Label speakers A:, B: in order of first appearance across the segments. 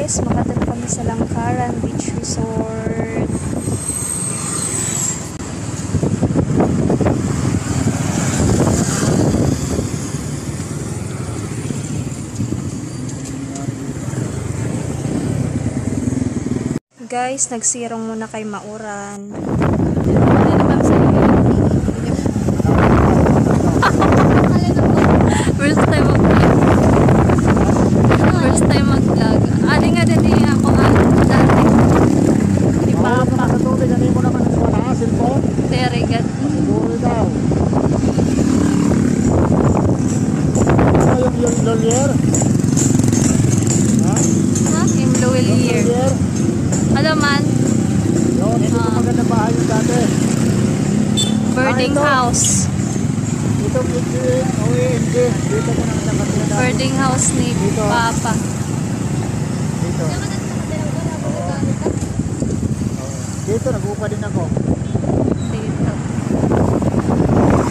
A: guys, makatira kami sa Langkaran Beach Resort. Guys, nagsirong muna kay Mauran. First time mag-vlog. First time mag-vlog. Adi nga din ako dati. Di ba pa? Terigat.
B: Yung lolier?
A: Ha? Yung lolier. Hello man.
B: Yun, ito yung maganda bahay yung dati.
A: Birding house.
B: Ito, hindi. Dito mo naman nakatira dati.
A: Birding house ni Papa.
B: Dito. Dito, nag-upa din ako.
A: Dito.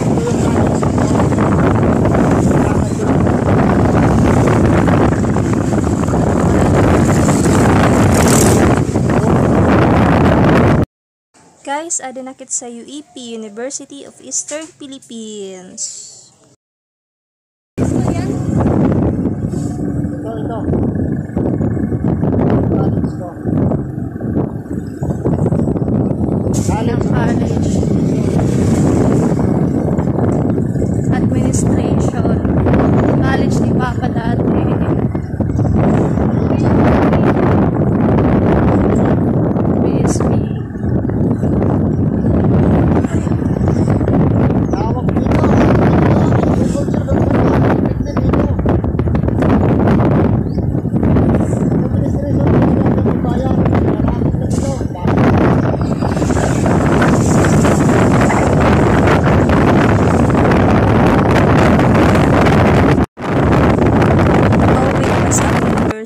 B: Ito yung house.
A: Guys, ada nakit sa UEP, University of Eastern Philippines.
B: Ito.
A: College. Administration. College ni Papa dati. BSB.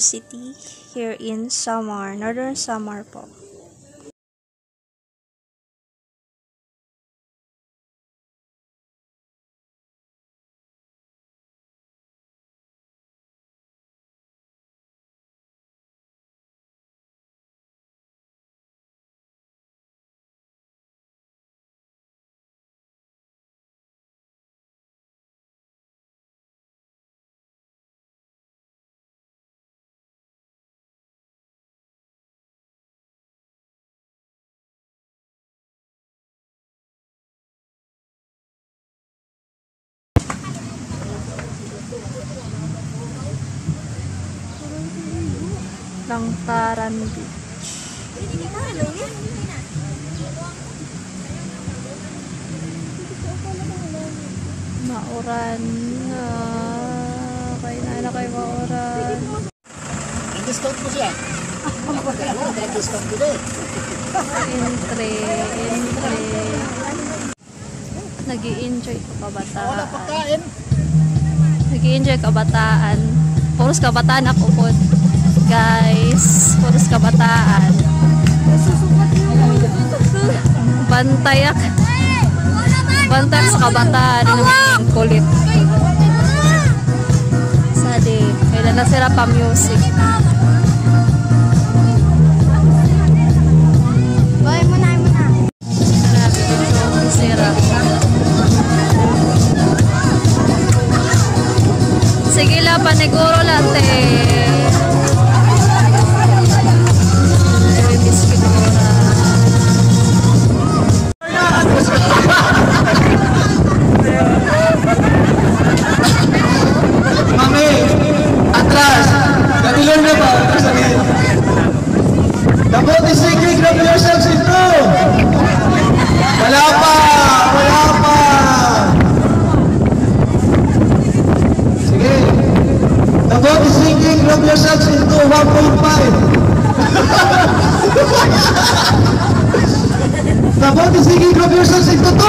A: City here in Samar, Northern Samar po. Langkaran Beach. Mauran. Kaya na kay Mauran.
B: I-discount mo siya. I-discount mo din.
A: Entry. Nag-i-enjoy kabataan.
B: Wala pagkain.
A: Nag-i-enjoy kabataan. Puros kabataan ako po. Guys, puros kabataan. Bantayak sa kabataan. Ang kulit. Sadi, kailan na sila pa music.
C: Boy, muna.
A: Grabe dito, sira. Sige la, paniguro late.
B: Mami, atras. Gatilon na ba? Dapat isigig na yourselves into. Wala pa. Sige. Dapat isigig na yourselves into 1.5. Dapat isigig na yourselves into 2.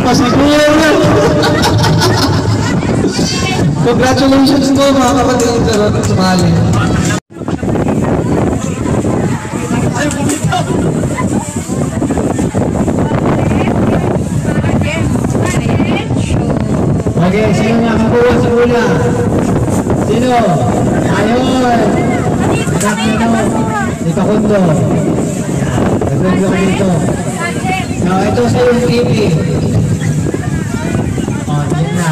B: Pasiguro na. Congratulations po mga kapatid sa sumali. Okay, sino nga kakuha sa una? Sino? Facundo. Ayun. Anak nyo ni Facundo. Nag-review ka dito. So, ito sa yung TV. O, yun na.